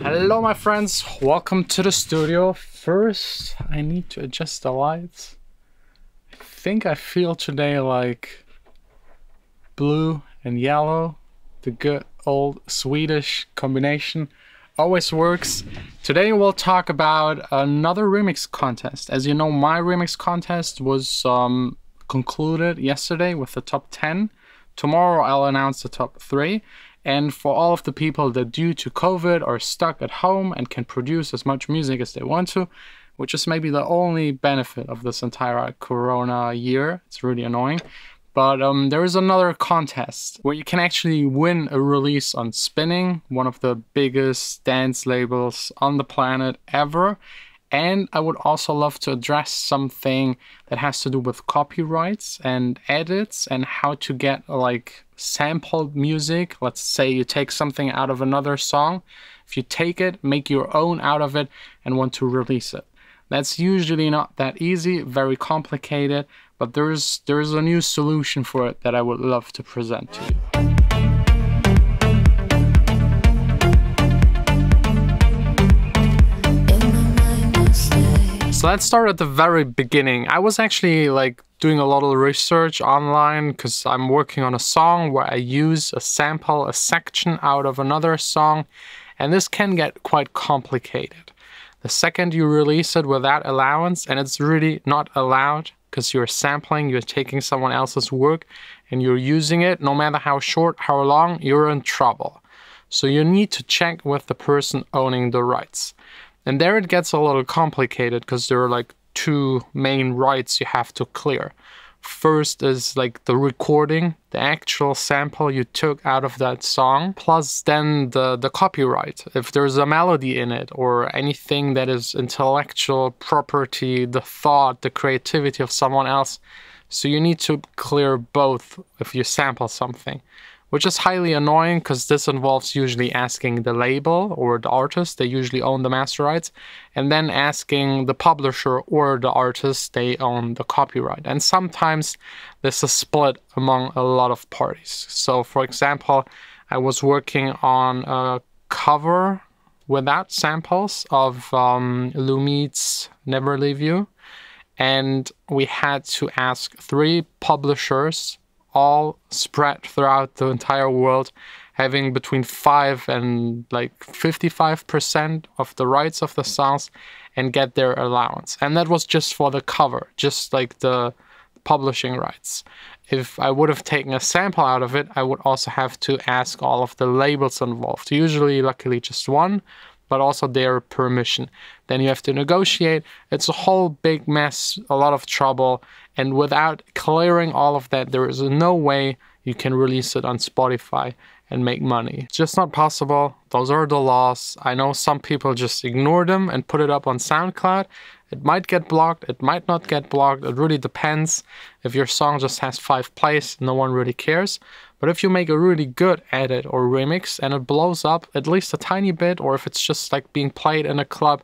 Hello my friends, welcome to the studio. First, I need to adjust the lights. I think I feel today like blue and yellow. The good old Swedish combination always works. Today we'll talk about another remix contest. As you know, my remix contest was concluded yesterday with the top 10. Tomorrow I'll announce the top 3. And for all of the people that due to COVID are stuck at home and can produce as much music as they want to, which is maybe the only benefit of this entire Corona year. It's really annoying. But there is another contest where you can actually win a release on Spinnin, one of the biggest dance labels on the planet ever. And I would also love to address something that has to do with copyrights and edits and how to get like sampled music. Let's say you take something out of another song. If you take it, make your own out of it and want to release it. That's usually not that easy, very complicated, but there's a new solution for it that I would love to present to you. So let's start at the very beginning. I was actually like doing a lot of research online because I'm working on a song where I use a sample, a section out of another song, and this can get quite complicated. The second you release it without allowance, and it's really not allowed because you're sampling, you're taking someone else's work and you're using it, no matter how short, how long, you're in trouble. So you need to check with the person owning the rights. And there it gets a little complicated because there are like two main rights you have to clear. First is like the recording, the actual sample you took out of that song, plus then the copyright. If there's a melody in it or anything that is intellectual property, the thought, the creativity of someone else. So you need to clear both if you sample something, which is highly annoying because this involves usually asking the label or the artist, they usually own the master rights, and then asking the publisher or the artist, they own the copyright. And sometimes this is split among a lot of parties. So for example, I was working on a cover without samples of Lumit's Never Leave You, and we had to ask 3 publishers, all spread throughout the entire world, having between 5 and like 55% of the rights of the songs, and get their allowance. And that was just for the cover, just like the publishing rights. If I would have taken a sample out of it, I would also have to ask all of the labels involved, usually luckily just one, but also their permission. Then you have to negotiate. It's a whole big mess, a lot of trouble. And without clearing all of that, there is no way you can release it on Spotify and make money. It's just not possible. Those are the laws. I know some people just ignore them and put it up on SoundCloud. It might get blocked, it might not get blocked. It really depends. If your song just has 5 plays, no one really cares. But if you make a really good edit or remix and it blows up at least a tiny bit, or if it's just like being played in a club,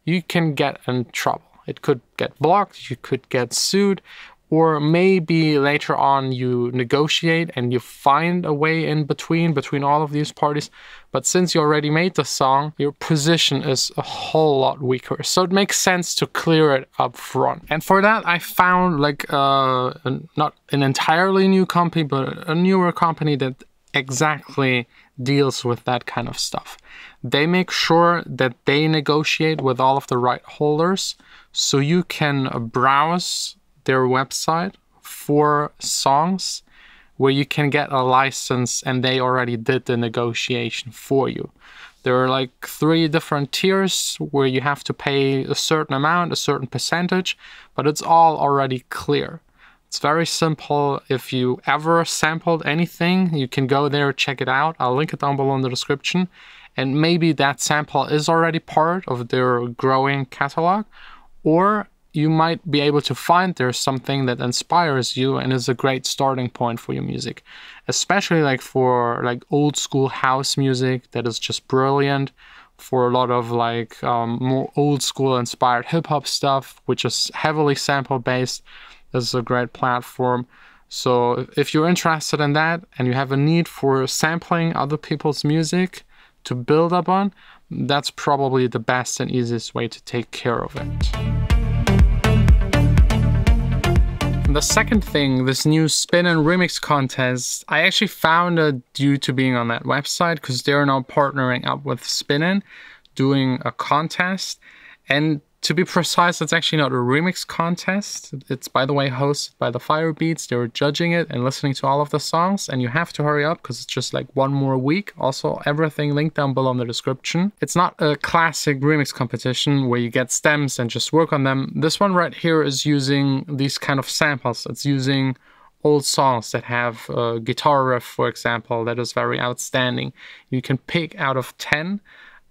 you can get in trouble. It could get blocked, you could get sued, or maybe later on you negotiate and you find a way in between all of these parties. But since you already made the song, your position is a whole lot weaker. So it makes sense to clear it up front. And for that, I found like not an entirely new company, but a newer company that exactly deals with that kind of stuff. They make sure that they negotiate with all of the right holders, so you can browse their website for songs where you can get a license and they already did the negotiation for you. There are like 3 different tiers where you have to pay a certain amount, a certain percentage, but it's all already clear. It's very simple. If you ever sampled anything, you can go there, check it out. I'll link it down below in the description. And maybe that sample is already part of their growing catalog, or you might be able to find there's something that inspires you and is a great starting point for your music, especially like for like old school house music that is just brilliant, for a lot of like more old school inspired hip-hop stuff, which is heavily sample based. This is a great platform. So if you're interested in that and you have a need for sampling other people's music, to build up on, that's probably the best and easiest way to take care of it. And the second thing, this new Spinnin remix contest, I actually found it due to being on that website, because they're now partnering up with Spinnin, doing a contest. And to be precise, it's actually not a remix contest. It's, by the way, hosted by the Firebeats. They were judging it and listening to all of the songs, and you have to hurry up because it's just like one more week. Also, everything linked down below in the description. It's not a classic remix competition where you get stems and just work on them. This one right here is using these kind of samples. It's using old songs that have a guitar riff, for example, that is very outstanding. You can pick out of 10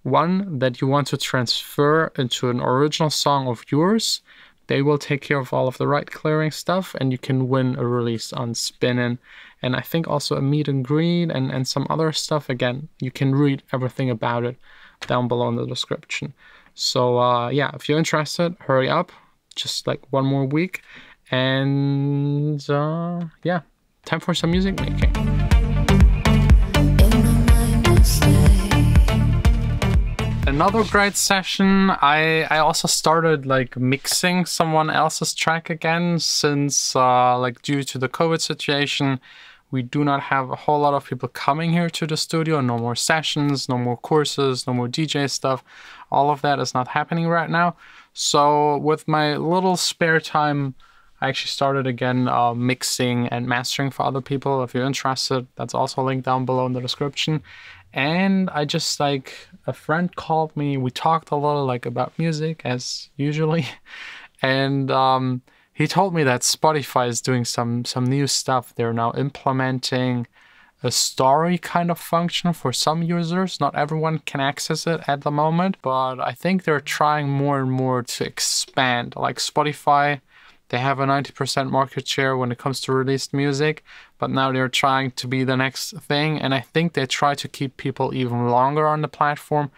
one that you want to transfer into an original song of yours. They will take care of all of the right clearing stuff, and you can win a release on Spinnin. And I think also a meet and greet and some other stuff. Again, you can read everything about it down below in the description. So yeah, if you're interested, hurry up. Just like one more week. And yeah, time for some music making. Another great session. I also started like mixing someone else's track again, since like due to the COVID situation, we do not have a whole lot of people coming here to the studio. No more sessions, no more courses, no more DJ stuff. All of that is not happening right now. So with my little spare time, I actually started again mixing and mastering for other people. If you're interested, that's also linked down below in the description. And I just like, a friend called me, we talked a little like about music as usually, and he told me that Spotify is doing some new stuff. They're now implementing a story kind of function for some users. Not everyone can access it at the moment, but I think they're trying more and more to expand. Like Spotify, they have a 90% market share when it comes to released music, but now they're trying to be the next thing. And I think they try to keep people even longer on the platform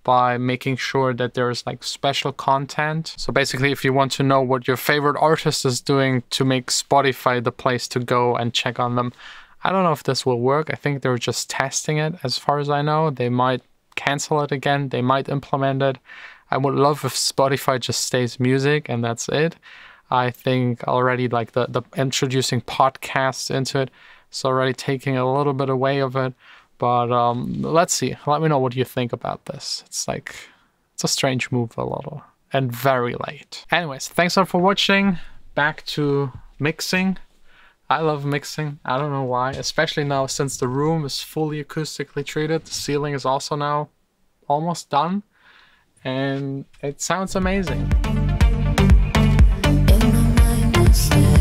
by making sure that there's like special content. So basically, if you want to know what your favorite artist is doing, to make Spotify the place to go and check on them. I don't know if this will work. I think they're just testing it as far as I know. They might cancel it again. They might implement it. I would love if Spotify just stays music and that's it. I think already like the introducing podcasts into it, it's already taking a little bit away of it. But let's see. Let me know what you think about this. It's like, it's a strange move a little, and very late. Anyways, thanks a lot for watching. Back to mixing. I love mixing. I don't know why, especially now since the room is fully acoustically treated. The ceiling is also now almost done, and it sounds amazing. Stay